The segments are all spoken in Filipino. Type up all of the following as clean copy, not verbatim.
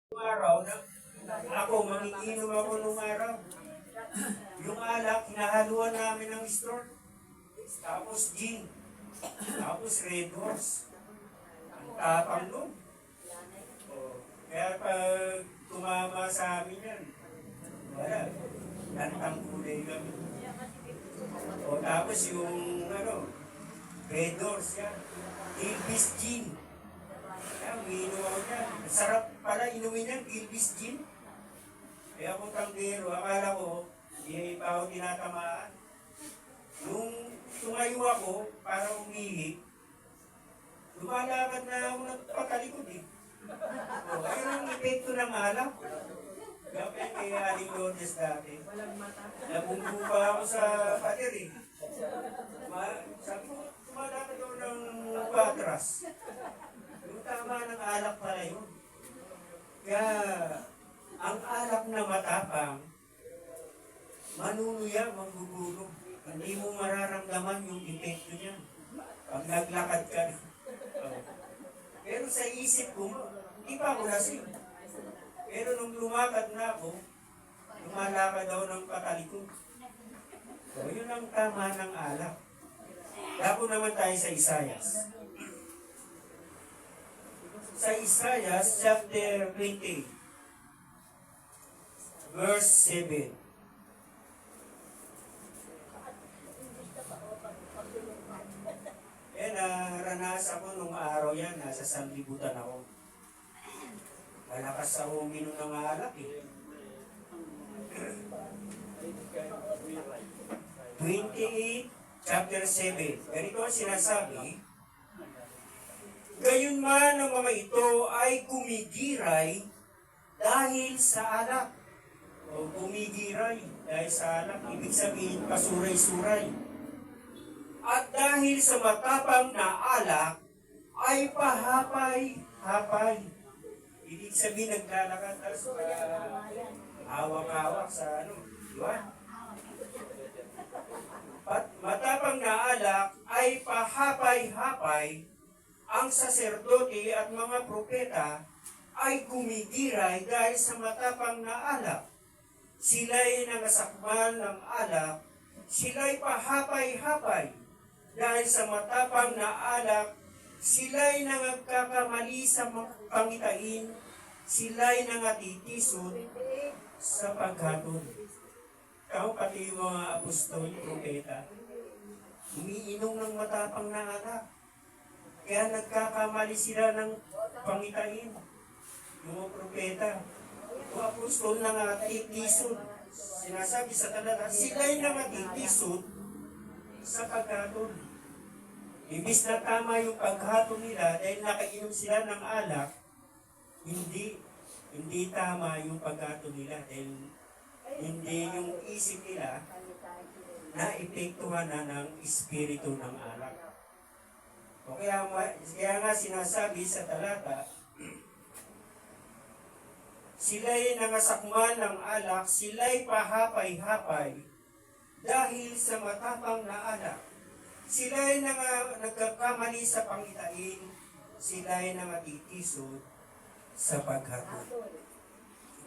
Araw na ako, manginginom ako nung araw. Yung alak, hinahaluan namin ng straw. Tapos gin. Tapos Red Horse. Ang tapang nun. Kaya pag tumama sa amin yan, wala. Lantang kulay kami. Tapos yung Red Horse yan. Gilbis gin. Umiinom ako dyan. Sarap pala inumin yan, Gilbis gin. Kaya ako tanggero, akala ko, hindi pa ako tinatamaan. Nung tumayo ako, para umihi, lumalakad na ako nagpatalikod eh. Ayun ang epekto ng alak. Gapit kay Aling Lourdes dati. Nabunggo pa ako sa pader eh. Sabi ko, tumalakad ako ng patras. Yung tama ng alak pala yun. Kaya, ang alak na matapang, manunuyang, manggugulong. Hindi mo mararamdaman yung epekto niya. Pag naglakad ka na. Pero sa isip ko, hindi pa ako lasing. Pero nung lumakad na ako, lumalakad daw ng patalikod. So, yun ang tama ng alak. Dako naman tayo sa Isaias. Sa Isaias chapter 20, verse 7. Naranasan ko nung araw yan, nasa sanlibutan ako. Malakas ako uminom ng alak eh. 28, chapter 7. Ganito ang sinasabi, gayon man ang mga ito ay kumigiray dahil sa alak. O kumigiray dahil sa alak, ibig sabihin pasuray-suray. At dahil sa matapang na alak, ay pahapay-hapay. Ibig sabihin naglalakad sa hawak-hawak sa di ba? Matapang na alak ay pahapay-hapay. Ang saserdote at mga propeta ay kumigiray dahil sa matapang na alak. Sila'y nangasakmal ng alak, sila'y pahapay-hapay. Dahil sa matapang na alak, sila'y nangagkakamali sa pangitain, sila'y nangatitisod sa paghatol. Ikaw pati yung mga apostol, propeta, umiinom ng matapang na alak. Kaya nagkakamali sila ng pangitain. Yung propeta, yung apostol nangatitisod. Sinasabi sa talata, sila'y nangatitisod sa paghatol. Ibis na tama yung paghatol nila dahil nakainom sila ng alak, hindi tama yung paghatol nila dahil hindi yung isip nila na epektuhan na ng espiritu ng alak. O kaya nga sinasabi sa talata, sila'y nangasakmal ng alak, sila'y pahapay-hapay dahil sa matapang na alak. Sila'y nagkakamali sa pangitain, sila'y nangatitisod sa paghatol.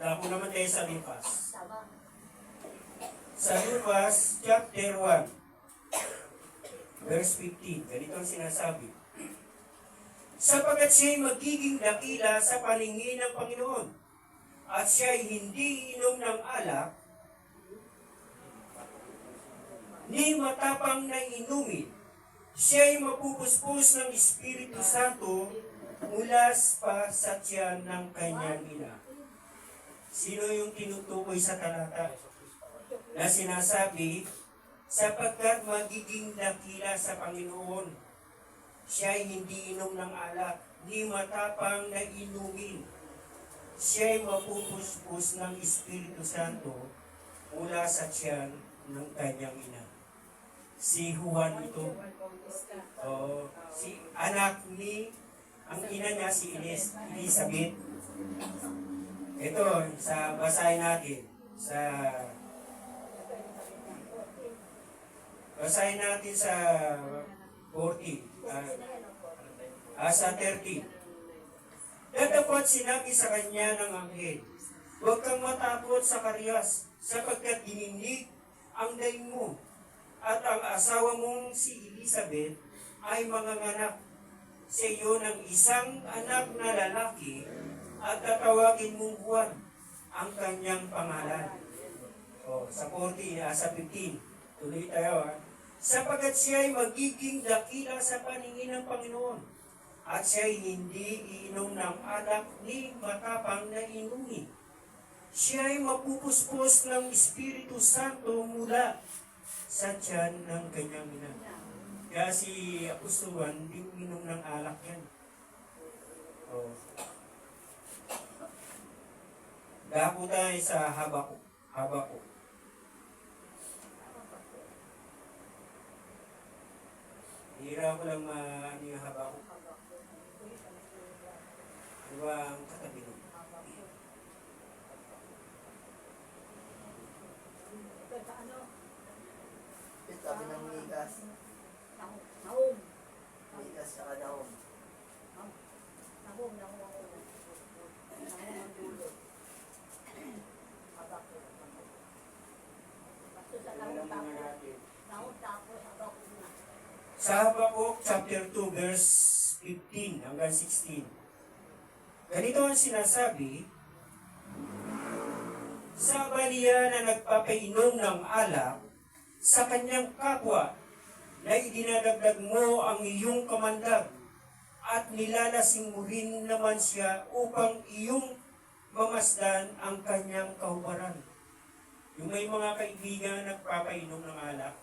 Dako naman tayo sa Lukas. Sa Lukas, chapter 1, verse 15, ganito ang sinasabi. Sapagkat siya'y magiging dakila sa paningin ng Panginoon, at siya'y hindi inom ng alak, ni matapang na inumin, siya'y mapupuspos ng Espiritu Santo mula pa sa tiyan ng kanyang ina. Sino yung tinutukoy sa talata? Na sinasabi, sapagkat magiging dakila sa Panginoon, siya'y hindi inom ng alak, ni matapang na inumin, siya'y mapupuspos ng Espiritu Santo mula sa tiyan ng kanyang ina. Si Juan ito. Si anak ni, ang ina niya si Elizabeth. Ito, basahin natin. Basahin natin sa 40. Sa 30. Datapwat sinabi sa kanya ng anghel, huwag kang matakot sa Sakarias, sapagkat dininig ang daing mo, at ang asawa mong si Elizabeth ay manganganak sa iyo ng isang anak na lalaki, at tatawagin mong Juan ang kanyang pangalan. Sa 14, sa 15, tuloy tayo sapagkat siya ay magiging dakila sa paningin ng Panginoon, at siya ay hindi iinom ng alak ni matapang na inumin. Siya ay mapupuspos ng Espiritu Santo mula sa tiyan ng kanyang ina. Kaya si Apostol Juan, hindi uminom ng alak yan. Dako tayo sa Habakuk. Hira ko lang yung Habakuk. Diba ang katabi nun? Sabi ng Mikas. Nahum. Mikas saka Nahum. Nahum ang dulo. Habakuk. Basta sa Nahum tapos Habakuk na. Sa Habakuk chapter 2 verse 15 hanggang 16. Ganito ang sinasabi, sa baliya na nagpapainom ng alak sa kanyang kapwa, na idinadagdag mo ang iyong kamandag, at nilalasing mo rin naman siya upang iyong mamasdan ang kanyang kahubaran. Yung may mga kaibigan nagpapainom ng alak,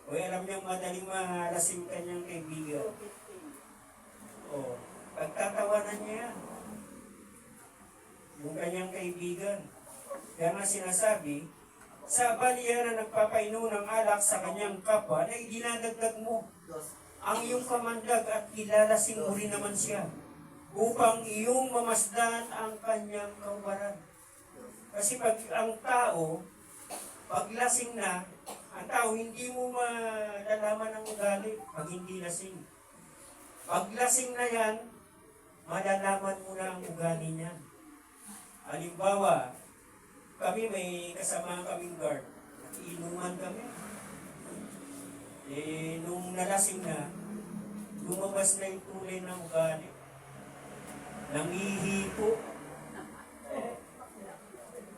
o alam niyang madaling malasing kanyang kaibigan. Pagtatawanan niya yan. Yung kanyang kaibigan. Kaya nga sinasabi, sa baliya na nagpapainom ng alak sa kanyang kapwa, na idinadagdag mo ang iyong kamandag, at ilalasing mo rin naman siya upang iyong mamasdan ang kanyang kahubaran. Kasi pag ang tao, paglasing na, ang tao hindi mo malalaman ang ugali pag hindi lasing. Pag lasing na yan, malalaman mo na ang ugali niya. Halimbawa, kami may kasama kaming guard. Inuman kami. Nung nalasing na, lumabas na yung tulay ng ugali. Nangihipo.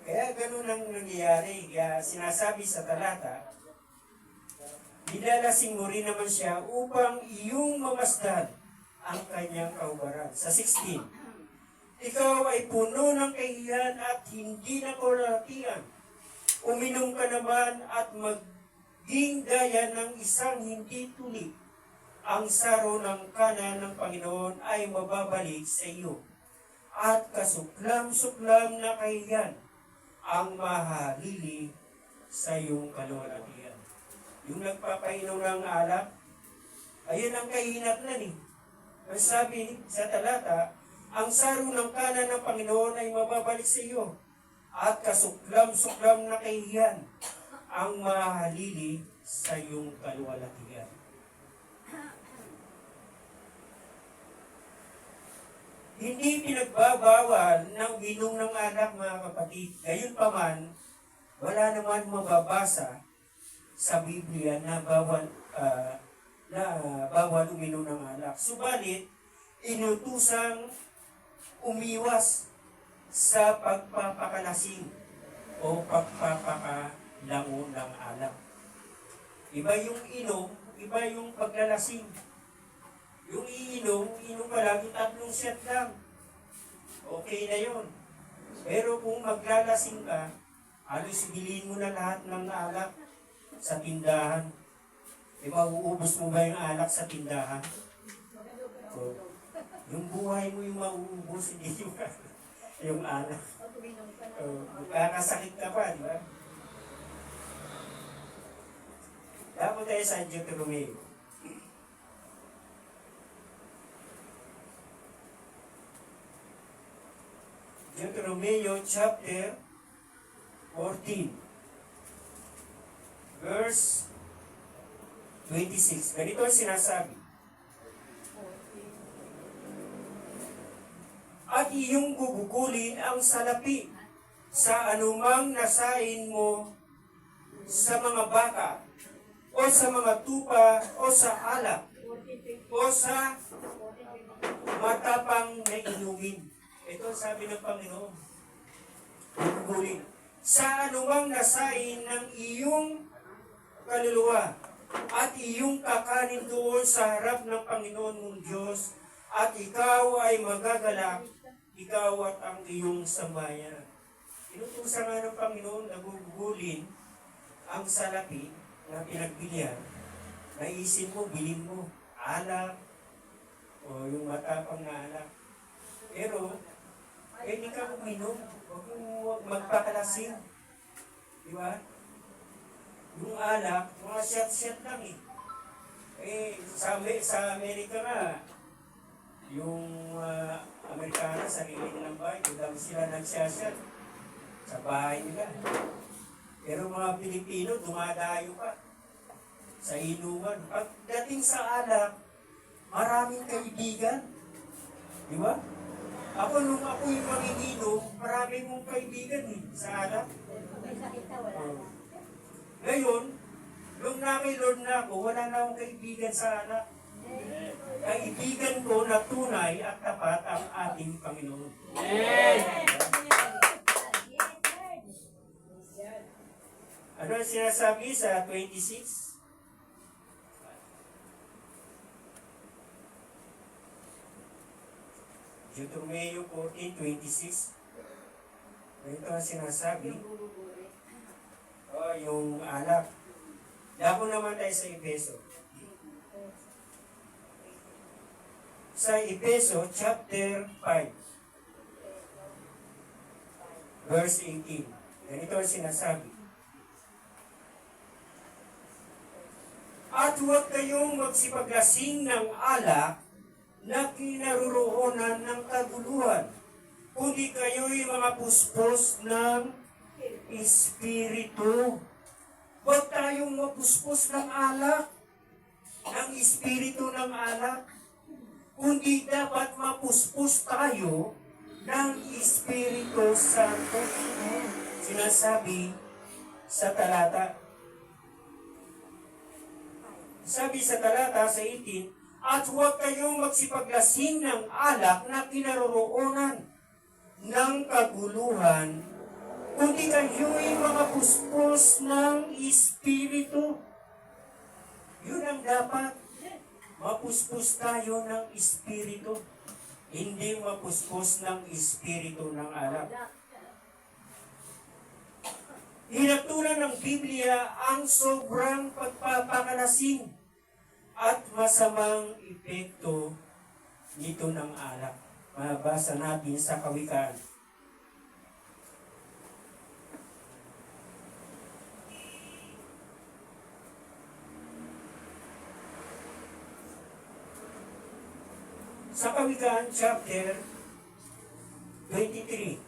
Kaya ganun ang nangyayari. Kaya sinasabi sa talata, nilalasing mo rin naman siya upang iyong mamasdan ang kanyang kahubaran. Sa 16, ikaw ay puno ng kahiyan at hindi na kalatian. Uminom ka naman at maging gaya ng isang hindi tuli. Ang saro ng kanan ng Panginoon ay mababalik sa iyo, at kasuklam-suklam na kahiyan ang mahalili sa iyong kalwalatian. Yung nagpapainom ng alak, ayun ang kahinatnan eh. Ang sabi sa talata, ang saro ng kanan ng Panginoon ay mababalik sa iyo, at kasuklam-suklam na kahiyan ang mahalili sa iyong kalwalatian. Hindi pinagbabawal ng inom ng alak, mga kapatid. Gayunpaman, wala naman mababasa sa Biblia na bawal uminom ng alak. Subalit, inutusang umiwas sa pagpapakalasing o pagpapakalango ng alak. Iba yung inom, iba yung paglalasing. Yung iinom ka lang, 3 shot lang. Okay na yun. Pero kung maglalasing ka, halos bilhin mo na lahat ng alak sa tindahan. Mauubos mo ba yung alak sa tindahan? Yung buhay mo yung mauubos, hindi yung alak. Magkakasakit ka pa, di ba? Dapat tayo sa Deuteronomy. Deuteronomy chapter 14, verse 26. Ganito ang sinasabi. at iyong gugugulin ang salapi sa anumang nasain mo sa mga baka, o sa mga tupa, o sa alak, o sa matapang na inumin. Ito ang sabi ng Panginoon. Gugugulin. Sa anumang nasain ng iyong kaluluwa, at iyong kakanin doon sa harap ng Panginoon mong Diyos, at ikaw ay magagalak, ikaw at ang iyong sambahayan. Inutusan nga ng Panginoon na gugulin ang salapi na pinagbilihan. Naisin mo, bilhin mo, alak, o yung matapang na alak. Pero, pwede ka uminom, huwag mong magpakalasing. Di ba? Yung alak, mga shot-shot lang eh. Sa Amerika nga, yung Amerikana, sarili nilang bahay, doon sila nagsashot sa bahay nila. Pero mga Pilipino, dumadayo pa sa inuman. Pagdating sa alak, maraming kaibigan. Di ba? Nung ako'y manginginom, maraming mong kaibigan eh, sa alak. May sakit na wala na. Ngayon, nung nakilord na ako, wala na akong kaibigan sa alak. Kaibigan ko na tunay at tapat ang ating Panginoon. Ano ang sinasabi sa 26? Deuteronomio 14:26. Ito ang sinasabi. Yung alak. Dako naman tayo sa Efeso. Sa Efeso chapter 5, verse 18. Ganito ang sinasabi. At huwag kayong magsipaglasing ng alak na kinaroroonan ng kaguluhan, kundi kayo'y mga puspos ng Espiritu. Huwag tayong mapuspos ng alak, ng Espiritu ng alak, kundi dapat mapuspos tayo ng Espiritu Santo. Sinasabi sa talata. Sabi sa talata sa 18, at huwag kayong magsipaglasing ng alak na kinaroroonan ng kaguluhan, kundi kayo'y mga puspos ng Espiritu. Yun ang dapat. Mapuspos tayo ng Espiritu. Hindi mapuspos ng Espiritu ng alak. Hinatulan ng Biblia ang sobrang pagpapakalasing at masamang epekto nito ng alak. Mabasa natin sa Kawikaan. Sa Kawikaan chapter 23.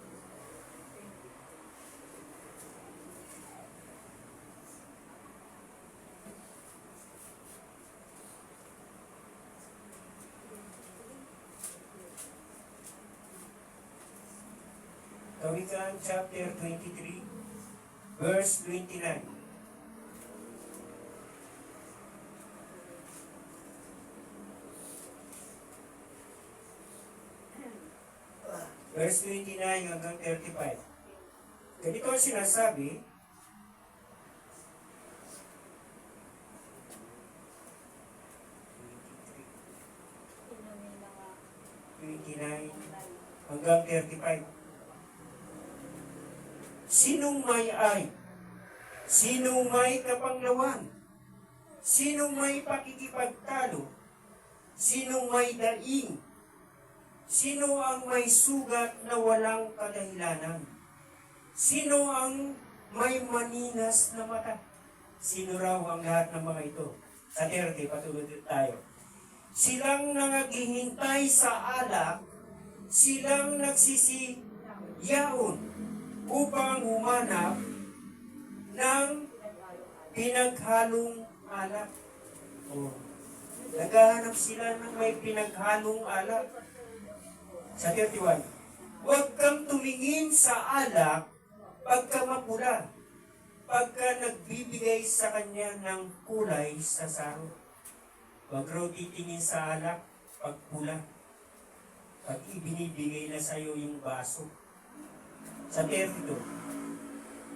Kawikaan chapter 23, verse 29. Verse 29 hanggang 35. Ganito ang sinasabi, 29 hanggang 35. Sinong may ay? Sinong may kapanglawan? Sinong may pakikipagtalo? Sinong may daing? Sino ang may sugat na walang kadahilanan? Sino ang may maninas na mata? Sino raw ang lahat ng mga ito? Sa 30, patuloy tayo. Silang nangaghihintay sa alak, silang nagsisiyaon upang humanap ng pinaghalong alak. Naghahanap sila ng may pinaghalong alak. Sa 31, Huwag kang tumingin sa alak pagka mapula, pagka nagbibigay sa kanya ng kulay sa saro. Huwag raw titingin sa alak pag pula, pag ibinibigay na sa'yo yung baso. Sa 32.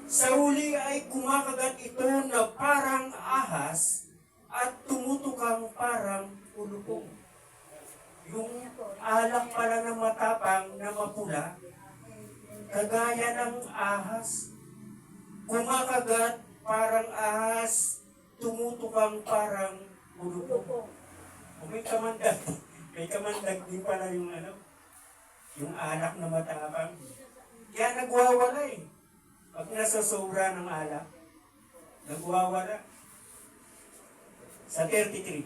Sa huli ay kumakagat ito na parang ahas at tumutukang parang ulupong. Yung alak pala na matapang na mapula, kagaya ng ahas. Kumakagat parang ahas, tumutukang parang ulupong. O may kamandag din pala yung yung alak na matapang. Kaya nagwawala eh. Pag nasasobra ng alak, nagwawala. Sa 33.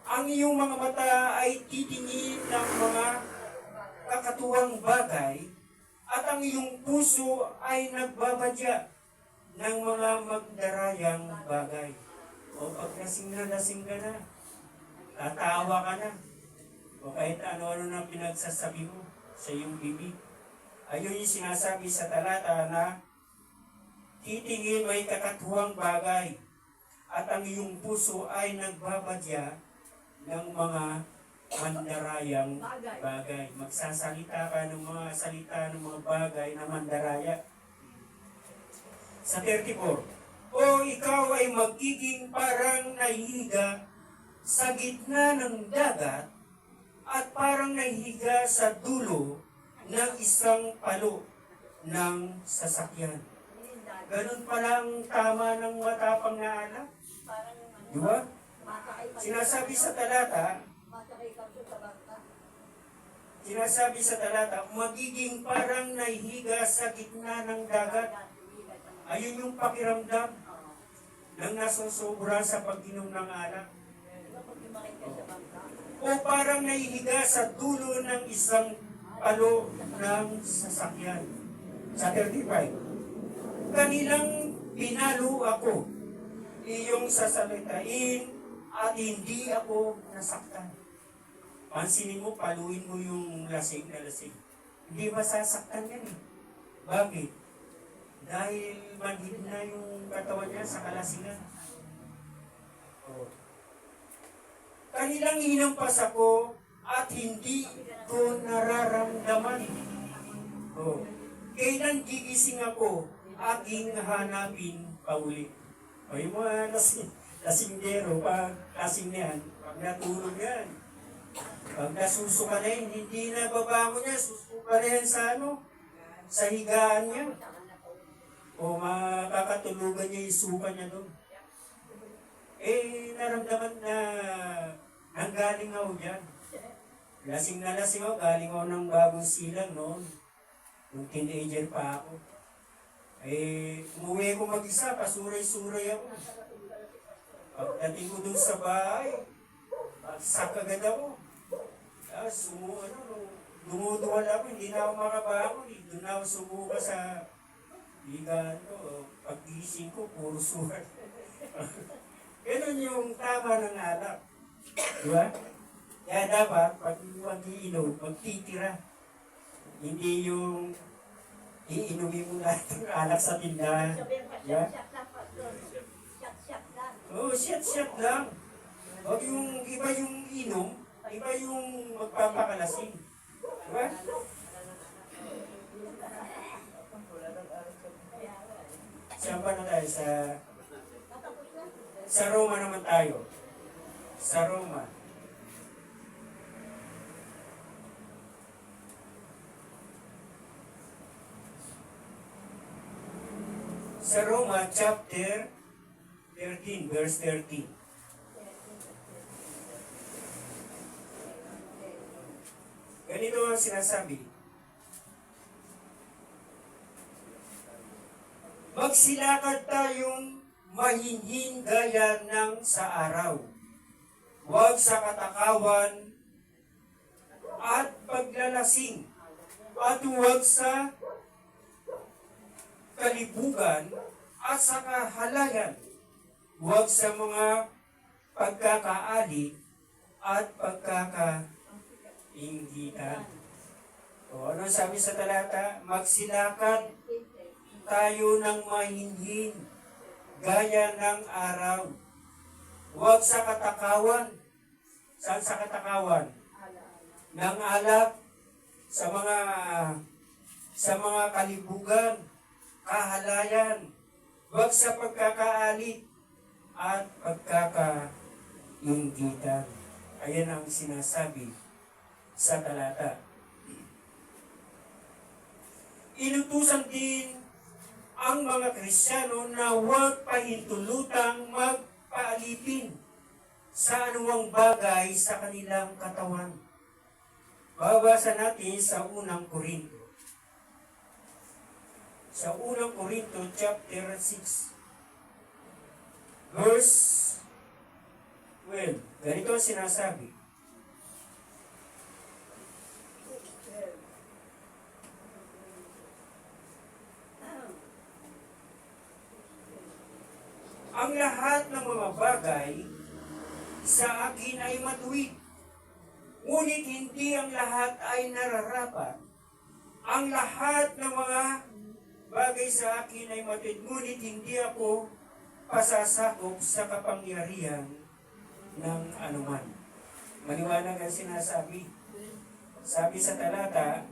Ang iyong mga mata ay titingin ng mga kakatuwang bagay at ang iyong puso ay nagbabadya ng mga magdarayang bagay. O pag lasing ka na, tatawa ka na. O kahit ano-ano na pinagsasabi mo sa iyong bibig. Ayun yung sinasabi sa talata na titingin may kakatuwang bagay at ang iyong puso ay nagbabadya ng mga mandarayang bagay. Magsasalita ka ng mga salita ng mga bagay na mandaraya. Sa 34, o ikaw ay magiging parang nahihiga sa gitna ng dagat at parang nahihiga sa dulo ng isang palo ng sasakyan. Ganun pala ang tama ng matapang na alak. Di ba? Sinasabi sa talata, magiging parang nahihiga sa gitna ng dagat. Ayun yung pakiramdam ng nasusobra sa pag-inom ng alak. O parang nahihiga sa dulo ng isang palo ng sasakyan. Sa 35. Kanilang pinalo ako, iyong sasalitain at hindi ako nasaktan. Pansinin mo, paluin mo yung lasing na lasing. Hindi masasaktan yan eh. Bakit? Dahil manhid na yung katawan niya sa kalasingan. Kanilang hinampas ako at hindi ko nararamdaman. Kailan gigising ako, aking hanapin pauli. O yung mga lasinggero, pag lasing niyan, pag natulog yan, pag nasusuka na yun, hindi na babangon niya, susuka na yan sa higaan niya. O makakatulugan niya yung suka niya doon. Naramdaman na nanggaling ako dyan. Lasing na lasing ako, galing ako ng bagong silang noon. Nung teenager pa ako. Umuwi ko mag-isa, pasuray-suray ako. Pagdating ko dun sa bahay, sak agad ako. Dumuduwal ako, hindi na ako makabangon. Doon na ako sumuka sa higaan ko. Pag-gising ko, puro surat. Ganun yung tama ng alak. Diba? Kaya dapat, pag mag-iinom, magtitira. Hindi yung iinumin mo lahat ng alak sa tindahan. Yeah? Shot lang. Huwag yung iba yung inom, iba yung magpapakalasing. Diba? Saan pa na tayo? Sa Roma naman tayo. Sa Roma. Sa Roma chapter 13, verse 13. Ganito ang sinasabi. Magsilakad tayong mahinhin gaya ng sa araw. Huwag sa katakawan at paglalasing. At huwag sa kalibugan at sa kahalayan. Huwag sa mga pagkakaali at pagkakainggitan. O ano sabi sa talata? Magsilakad tayo ng mahinhin, gaya ng araw. Huwag sa katakawan. Saan sa katakawan? Ng alak, sa mga kalibugan, kahalayan, huwag sa pagkakaalit at pagkakainggitan. Ayan ang sinasabi sa talata. Inutusan din ang mga Kristiyano na huwag pahintulutang magpaalipin sa anumang bagay sa kanilang katawan. Babasa natin sa unang Korinto. Sa unang Korinto chapter 6 verse 12. Ganito ang sinasabi. Ang lahat ng mga bagay sa akin ay matuwid, ngunit hindi ang lahat ay nararapat. Ang lahat ng mga bagay sa akin ay matuwid, ngunit hindi ako pasasakop sa kapangyarihan ng anuman. Maliwanag ang sinasabi. Sabi sa talata,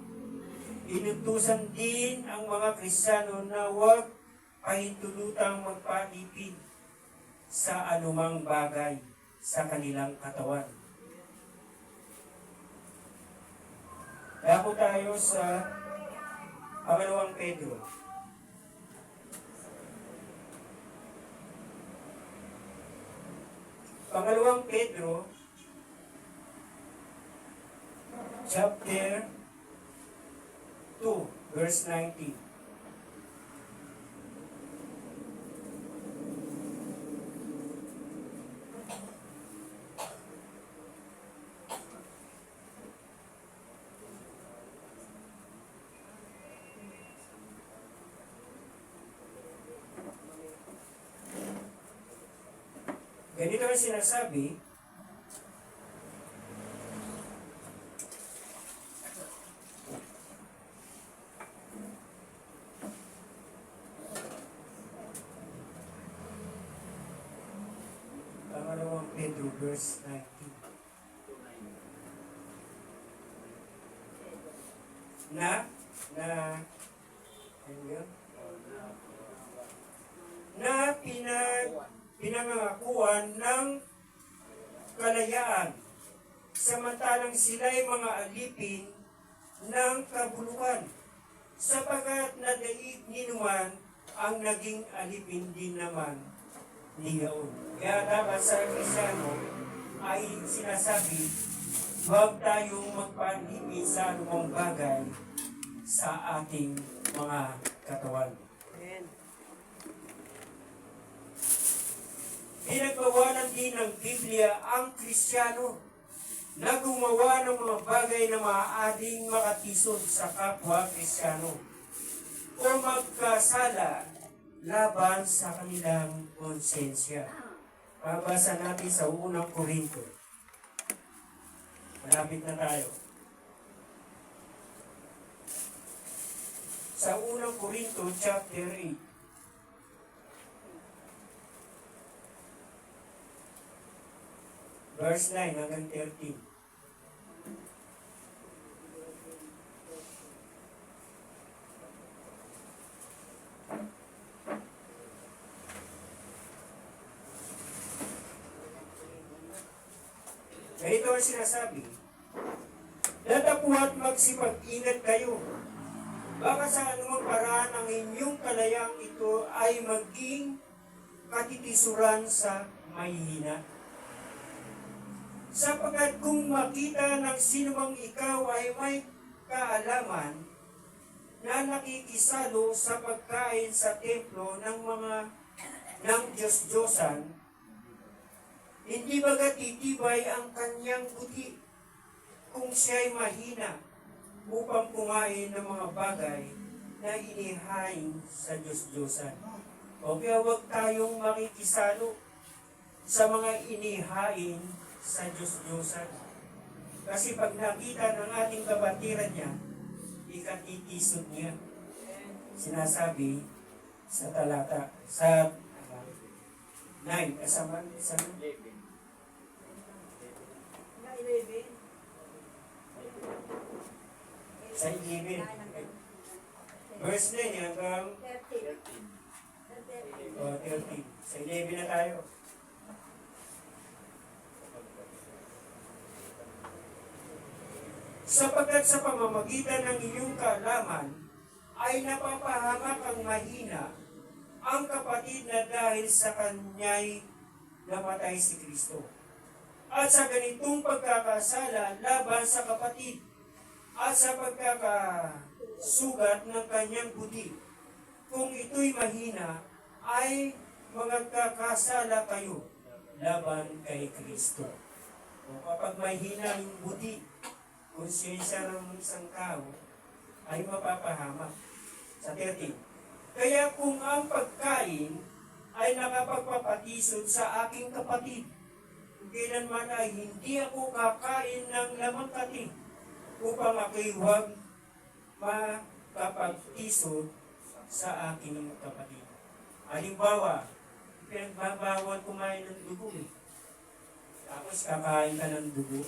inutusan din ang mga Kristiyano na huwag pahintulutang magpalipid sa anumang bagay sa kanilang katawan. Dako tayo sa pangalawang Pedro. Pangalawang Pedro, chapter 2, verse 19. Ganito ang sinasabi, pangalawang Pedro verse 19. Pinangangakuan ng kalayaan, samantalang sila'y mga alipin ng kabulukan, sapagat nadaig ninuman ang naging alipin din naman niyaon. Kaya dapat sa Kristiyano ay sinasabi, huwag tayong magpaalipin sa anumang bagay sa ating mga katawan. Pinagbawalan din ng Biblia ang Kristiyano na gumawa ng mga bagay na maaaring makatisod sa kapwa Kristiyano o magkasala laban sa kanilang konsensya. Babasa natin sa unang Korinto. Malapit na tayo. Sa unang Korinto chapter 8. Verse 9 hanggang 13. Ganito ang sinasabi, dadapuat magsipag-ingat kayo. Baka sa anumang paraan ang inyong kalayang ito ay maging katitisuran sa mahihina. Sapagkat kung makita ng sinumang ikaw ay may kaalaman na nakikisalo sa pagkain sa templo ng Diyos-Diyosan, hindi baga titibay ang kanyang buti kung siya'y mahina upang kumain ng mga bagay na inihain sa Diyos-Diyosan. O kaya huwag tayong makikisalo sa mga inihain sa Diyos-Diyosan. Kasi pag nakita ng ating kabatiran niya ikatitisod niya. Sinasabi sa talata, sa 9, kasama sa Na 11. sa 11. Verse 9 hanggang 13. 13. Sa 11 na tayo. Sapagkat sa pamamagitan ng inyong kaalaman ay napapahamak ang mahina ang kapatid na dahil sa kanya'y namatay si Kristo. At sa ganitong pagkakasala laban sa kapatid at sa pagkakasugat ng kanyang buti, kung ito'y mahina, ay magkakasala kayo laban kay Kristo. O kapag mahina yung buti, konsensya ng isang tao, ay mapapahamak. Sa 13. Kaya kung ang pagkain ay nakapagpapatisod sa aking kapatid, kailanman ay hindi ako kakain ng lamang kati upang ako'y huwag makapagtisod sa aking kapatid. Halimbawa, pinagbabawal kumain ng dugo eh. Tapos kakain ka ng dugo.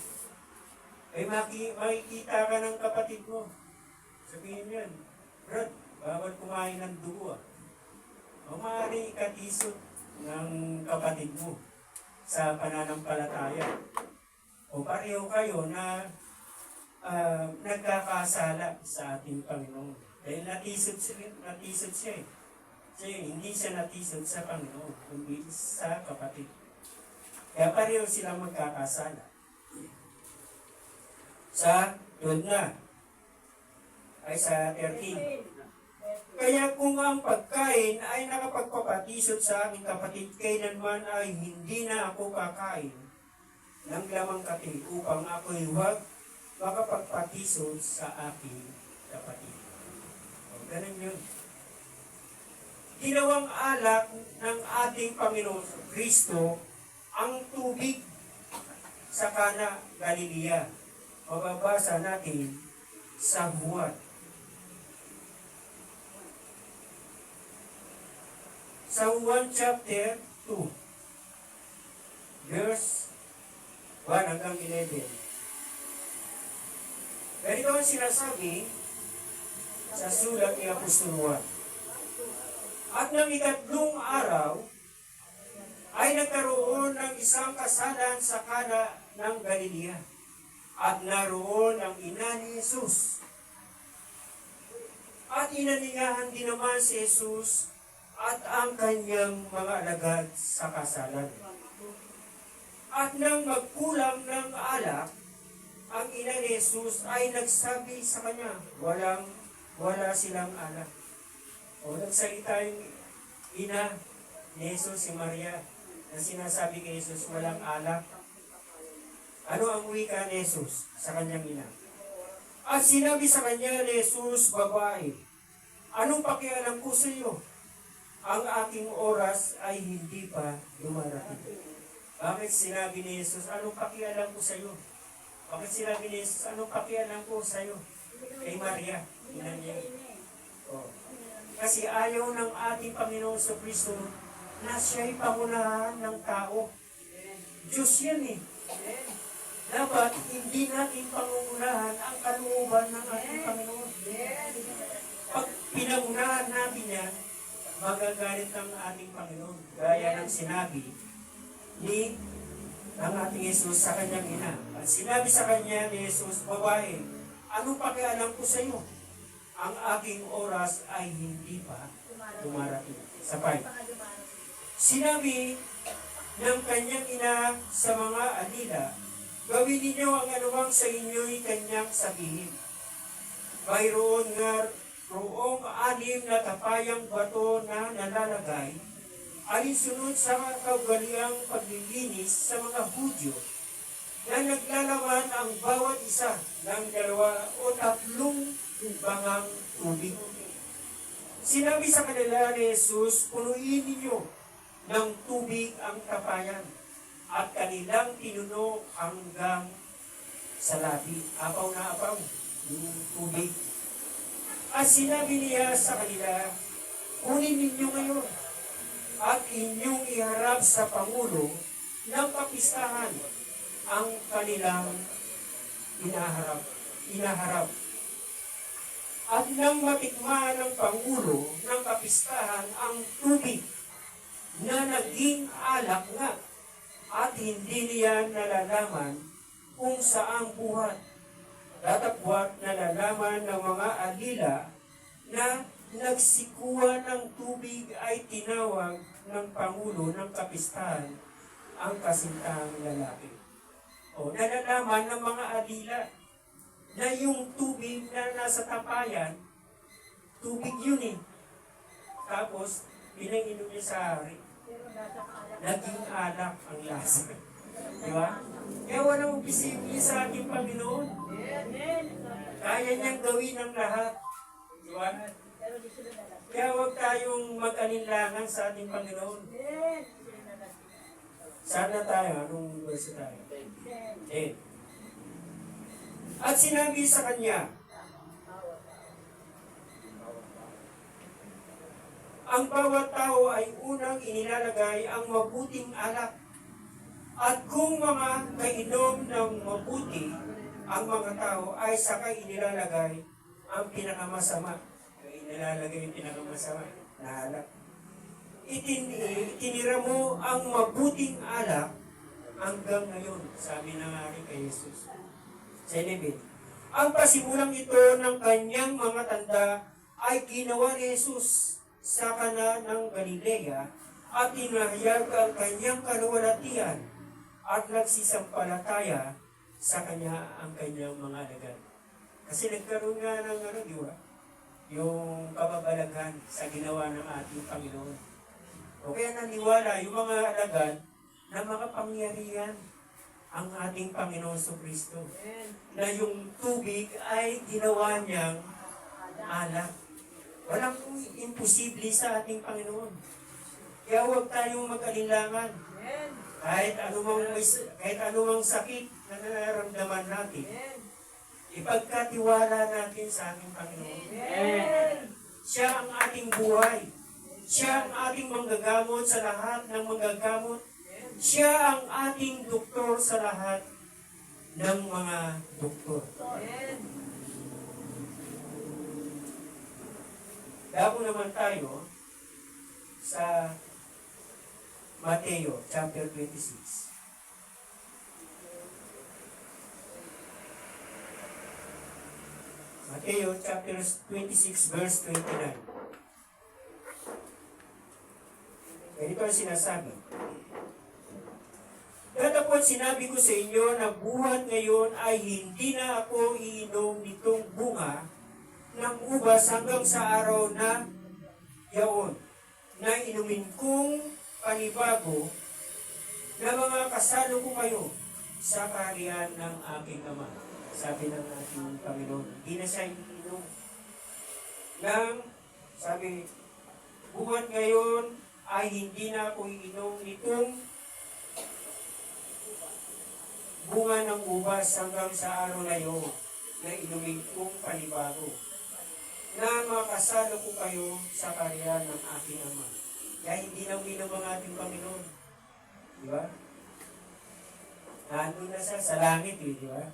Ay makikita ka ng kapatid mo. Sabihin yan, Brad, bawal kumain ng dugo ah. O maaaring ikatisod ng kapatid mo sa pananampalataya. O pareho kayo na nagkakasala sa ating Panginoon. Dahil natisod siya eh. Kasi hindi siya natisod sa Panginoon, kundi sa kapatid. Kaya pareho silang magkakasala. Sa 12 na, ay sa 13. Kaya kung ang pagkain ay nakapagpapatisod sa aking kapatid, kailanman ay hindi na ako kakain ng lamang kati upang ako'y huwag makapagpatisod sa aking kapatid. O, ganun yun. Ginawang alak ng ating Panginoon Kristo ang tubig sa Kana, Galilea. Mababasa natin sa Juan. Sa Juan chapter 2, verse 1 hanggang 11. Ganito ang sinasabi sa sulat ni Apostol Juan. At ng ikatlong araw, ay nagkaroon ng isang kasalan sa Kana ng Galilea. At naroon ang ina ni Jesus. At inaningahan din naman si Jesus at ang kanyang mga alagad sa kasalan. At nang magkulang ng alak, ang ina ni Jesus ay nagsabi sa kanya, wala silang alak. O nagsalita yung ina ni Jesus, si Maria, na sinasabi kay Jesus, walang alak. Ano ang wika ni Jesus sa kanyang ina? At sinabi sa kanya ni Jesus, babae, anong pakialam ko sa iyo? Ang aking oras ay hindi pa dumarating. Bakit sinabi ni Jesus, anong pakialam ko sa iyo? Bakit sinabi ni Jesus, anong pakialam ko sa iyo? Kay Maria, ina niya. Oh. Kasi ayaw ng ating Panginoon sa Kristo na siya'y pangunahan ng tao. Diyos yan eh. Dapat hindi natin pangunahan ang kalooban ng ating Panginoon. Pag pinangunahan natin yan, magagalit ng ating Panginoon. Gaya ng sinabi ni ang ating Jesus sa kanyang ina. At sinabi sa kanya ni Jesus, babae, anong pakialam ko sa iyo? Ang aking oras ay hindi pa dumarating. Sapay. Sinabi ng kanyang ina sa mga alila, gawin ninyo ang anumang sa inyo'y kanyang sabihin. Mayroon nga roong 6 na tapayang bato na nalalagay, alinsunod sa kaugaliang paglilinis sa mga Hudyo, na naglalaman ang bawat isa ng 2 o 3 bangang tubig. Sinabi sa kanila ni Jesus, punuin ninyo ng tubig ang tapayan, at kanilang tinuno hanggang sa labi. Apaw na apaw yung tubig. At sinabi niya sa kanila, kunin ninyo ngayon at inyong iharap sa Pangulo ng kapistahan ang kanilang inaharap. At nang matikman ng Pangulo ng kapistahan ang tubig na naging alak nga, at hindi niya nalalaman kung saang buhat. Datapwat nalalaman ng mga alila na nagsikuha ng tubig ay tinawag ng Pangulo ng kapistahan ang kasintahang lalaki. O nalalaman ng mga alila na yung tubig na nasa tapayan, tubig yun eh. Tapos, pinanginom niya sa hari. Naging alak ang lasa. Di ba? Kaya walang imposible sa ating Panginoon. Kaya niyang gawin ang lahat. Di ba? Kaya huwag tayong mag-alinlangan sa ating Panginoon. Sana tayo, anong verse tayo? 10. At sinabi sa kanya, ang bawat tao ay unang inilalagay ang mabuting alak. At kung mga kainom ng mabuti, ang mga tao ay sakay inilalagay ang pinakamasama. Inilalagay yung pinakamasama na alak. Itinira mo ang mabuting alak hanggang ngayon, sabi ng aking kay Jesus. Senebit. Ang pasimulang ito ng kanyang mga tanda ay ginawa ni Jesus sa Kana ng Galilea at tinahayag ang kanyang kaluwalhatian at nagsisampalataya sa kanya ang kanyang mga alagad. Kasi nagkaroon nga ng di ba? Yung kababalaghan sa ginawa ng ating Panginoon. O kaya naniwala yung mga alagad na makapangyarihan ang ating Panginoon Kristo. Na yung tubig ay ginawa niyang alak. Walang imposible sa ating Panginoon. Kaya huwag tayong mag-alinlangan. Kahit anumang sakit na nararamdaman natin, ipagkatiwala natin sa ating Panginoon. Siya ang ating buhay. Siya ang ating manggagamot sa lahat ng manggagamot. Siya ang ating doktor sa lahat ng mga doktor. Dako naman tayo sa Mateo chapter 26. Mateo chapter 26 verse 29. Ganito ang sinasabi. Datapwat sinabi ko sa inyo na buhat ngayon ay hindi na ako iinom nitong bunga ng ubas hanggang sa araw na yaon, na inumin kong panibago na mga kasalo ko kayo sa kaharian ng aking Ama. Sabi ng ating Panginoon, hindi na siya iinom ng, sabi, buhat ngayon ay hindi na ako iinom nitong bunga ng ubas hanggang sa araw na yun, na inumin kong panibago, na makasalo ko kayo sa kaharian ng aking Ama. Kaya hindi na uminom ang ating Panginoon. Di ba? Nandun na siya sa langit di ba?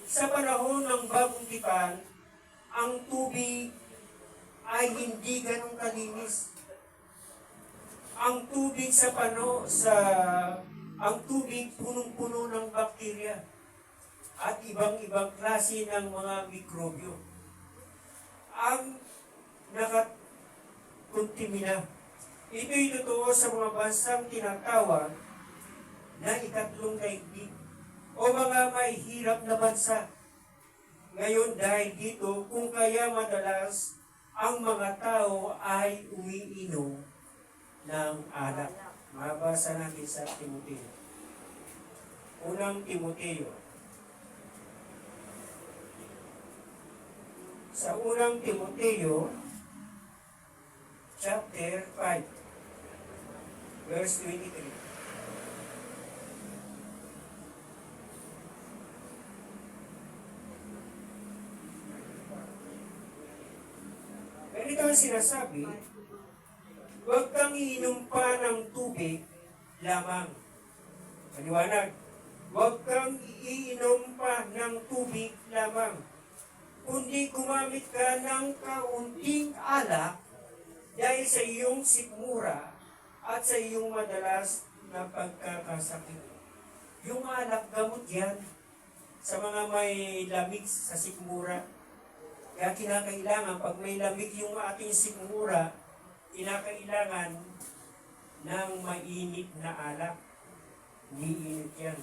Sa panahon ng bagong tipan, ang tubig ay hindi ganong kalinis. Ang tubig ang tubig punong-puno ng bakterya at ibang-ibang klase ng mga mikrobyo. Ang nakakontamina. Ito'y totoo sa mga bansang tinatawag na ikatlong daigdig o mga may hirap na bansa. Ngayon dahil dito, kung kaya madalas ang mga tao ay umiinom ng alak. Mabasa natin sa Timoteo. Unang Timoteo. Sa unang Timoteo, chapter 5, verse 23. Ito ang sinasabi, huwag kang iinom pa ng tubig lamang. Maliwanag. Huwag kang iinom pa ng tubig lamang, kundi gumamit ka ng kaunting alak dahil sa iyong sikmura at sa iyong madalas na pagkakasakit. Yung alak, gamot yan sa mga may lamig sa sikmura. Kaya kinakailangan, pag may lamig yung ating sikmura, kinakailangan ng mainit na alak. Umiinit yan.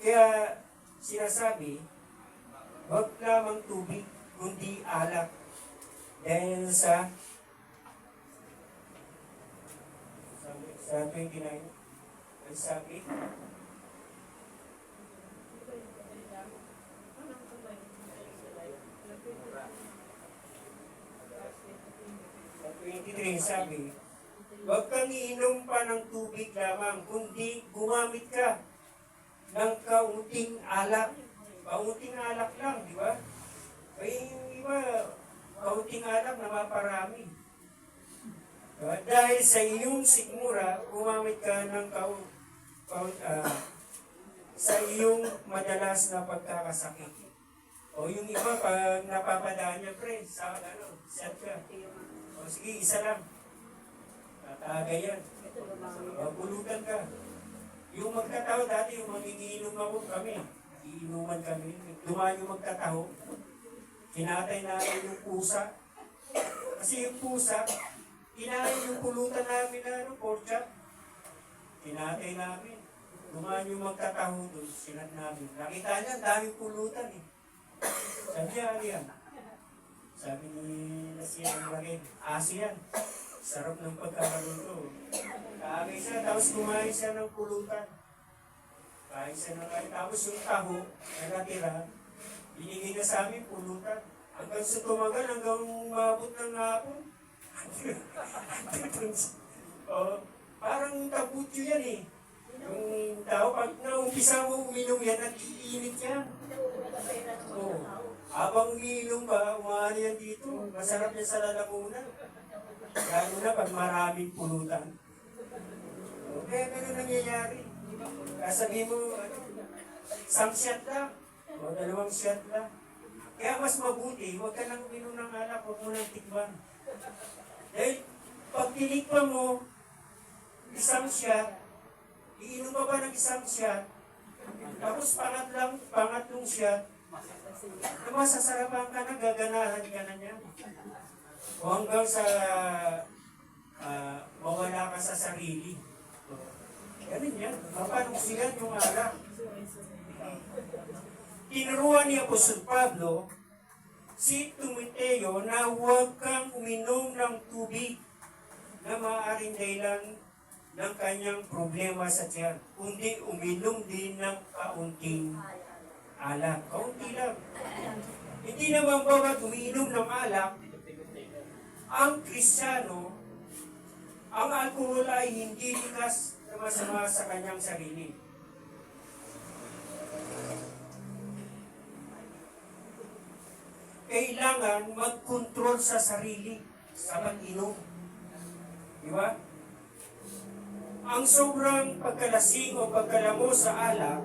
Kaya sinasabi, huwag lamang tubig, kundi alak. Dahil sa 29, ang sabi, sa 23 sabi, huwag kang iinom pa ng tubig lamang, kundi gumamit ka ng kaunting alak. Kaunting alak lang, di ba? Kaya yung iba, kaunting alak na maparami. Diba? Dahil sa iyong sikmura, gumamit ka ng sa iyong madalas na pagkakasakit. O yung iba, pag napapadaan niya, pre, sa set ka. O sige, isa lang. Tatagay yan. O pulutan ka. Yung magkataho dati, yung manginginom ako kami. Iinuman kami. Dumaan yung magkataho. Kinatay namin yung pusa. Kasi yung pusa, kinain yung pulutan namin na pork chop. Kinatay namin. Dumaan yung magkataho doon, sinat namin. Nakita niya, daming pulutan eh. Sabi niya, ano yan? Sabi ni Nasiyang Lagay, aso yan. Sarap ng pagkakaluto. Kaagay siya, tapos kumain siya ng pulutan. Kain siya ng kain. Tapos yung taho na natira, binigay na sa amin pulutan. Hanggang sa tumagal, hanggang mabot ng hapon. Parang tabutyo yan eh. Yung tao, pag naumpisa mo uminom yan, nag-iinit yan. Habang umiinom ba, umaano yan dito. Masarap yan sa lalamunan. Lalo na pag maraming pulutan. Kaya ganun nangyayari. Sabihin mo, isang shot lang. O 2 shot lang. Kaya mas mabuti, huwag ka nang uminom ng alak, huwag mo nang tikman. Dahil pag tinikman mo, isang shot, iinom ka ba ng isang shot, tapos pangatlong shot, masasarapan ka na, gaganahan ka na niya. O hanggang sa mawala ka sa sarili. Ganun yan. Mapanungsigan yung alak. Tinuruan ni Apostol Pablo si Timoteo na huwag kang uminom ng tubig na maaaring dahilan ng kanyang problema sa tiyan, kundi uminom din ng kaunting alak. Kaunti lang. Hindi naman bawat umiinom ng alak, ang Kristiyano, ang alkohol ay hindi likas na masama sa kanyang sarili. Kailangan mag-control sa sarili sa pag-inom. Di ba? Ang sobrang pagkalasing o pagkalamo sa alak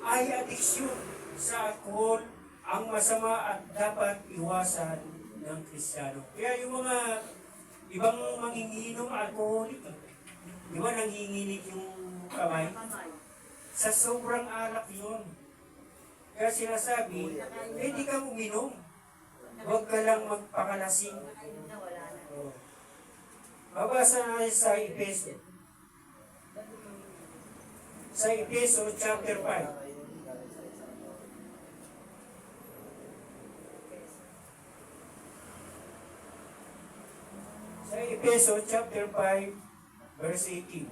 ay adiksyon sa alkohol, ang masama at dapat iwasan ng Kristiyano. Kaya yung mga ibang manginginom alkoholik, di ba nanginginig yung kamay? Sa sobrang alak yun. Kaya sinasabi, di ka uminom. Huwag ka lang magpakalasing. Babasa na sa Efeso. Sa Efeso chapter 5. Sa Efeso chapter 5, verse 18.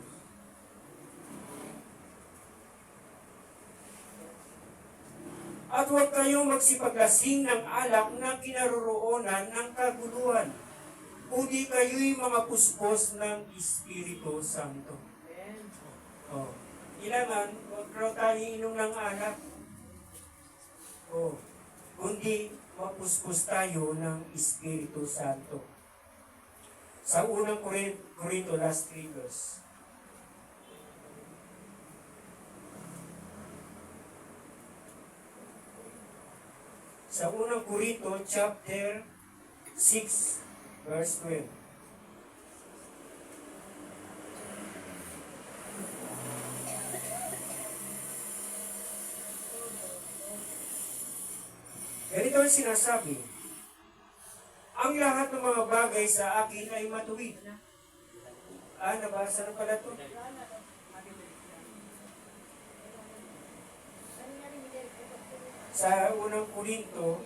At huwag kayong magsipaglasing ng alak na kinaroroonan ng kaguluhan, kundi kayo'y mga puspos ng Espiritu Santo. Oh. Kailangan, huwag raw tayo inom ng alak. Oh. Kundi mapuspos tayo ng Espiritu Santo. Sa unang Korinto, last 3 verse. Sa unang Korinto, chapter 6, verse 12. Ganito ang sinasabi, ang lahat ng mga bagay sa akin ay matuwid. Nabasa na pala ito. Sa unang Korinto,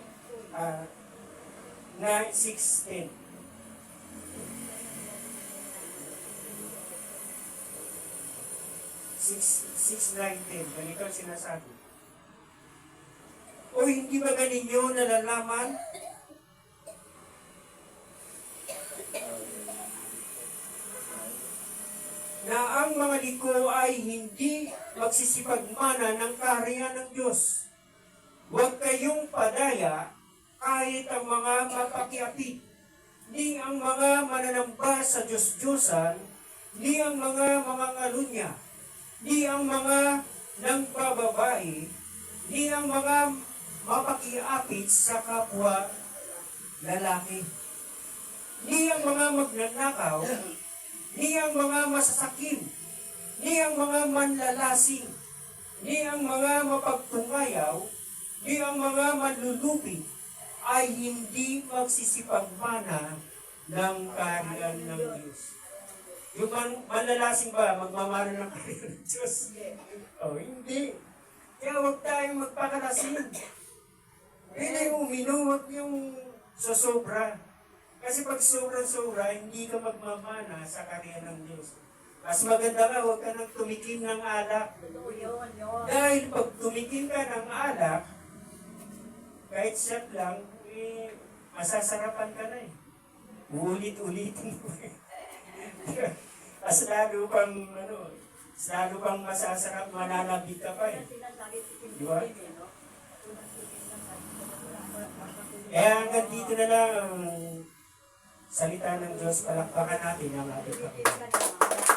na 6:10. Six, 9:10. Ganito ang sinasabi. O hindi ba ganinyo nalalaman na ang mga liko ay hindi magsisipagmana ng kaharian ng Diyos? Huwag kayong padaya kahit ang mga mapakiapit, ni ang mga mananamba sa Diyos-Diyosan, ni ang mga mangangalunya, ni ang mga nangbababae, ni ang mga mapakiapit sa kapwa lalaki, ni ang mga magnanakaw, ni ang mga masasakim, ni ang mga manlalasing, ni ang mga mapagtungayaw, ni ang mga manlulubi, ay hindi magsisipagmana ng kaharian ng Diyos. Yung manlalasing ba, magmamana ng kaharian ng Diyos? Hindi. Kaya huwag tayong magpakalasing. Pwede uminom, huwag yung sosobra. Kasi pag sobra-sobra, hindi ka magmamana sa kaharian ng Diyos. Mas maganda ka, huwag ka nang tumikim ng alak. Dahil pag tumikim ka ng alak, kahit shot lang, masasarapan ka na eh. Ulit-ulitin mo eh. Mas lalo pang masasarap, mananabit ka pa eh. Di ba? Hanggang dito na lang ang salita ng Diyos. Palakpakan natin ang ating Panginoon.